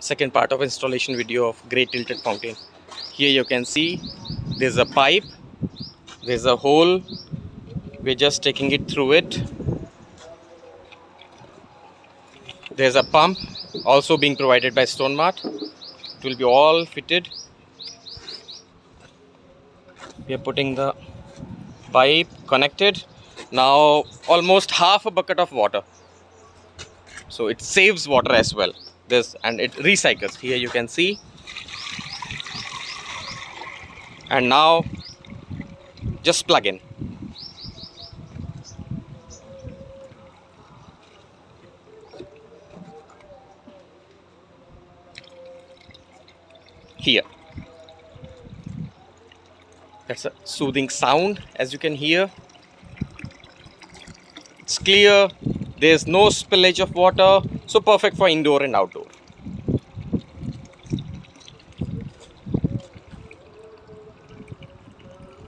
second part of installation video of great tilted fountain. Here you can see there's a pipe, there's a hole, we're just taking it through it. There's a pump also being provided by Stonemart. It will be all fitted. We are putting the pipe connected. Now almost half a bucket of water, so it saves water as well. And it recycles. Here you can see. And now just plug in. Here, that's a soothing sound, as you can hear. It's clear, there's no spillage of water, so perfect for indoor and outdoor.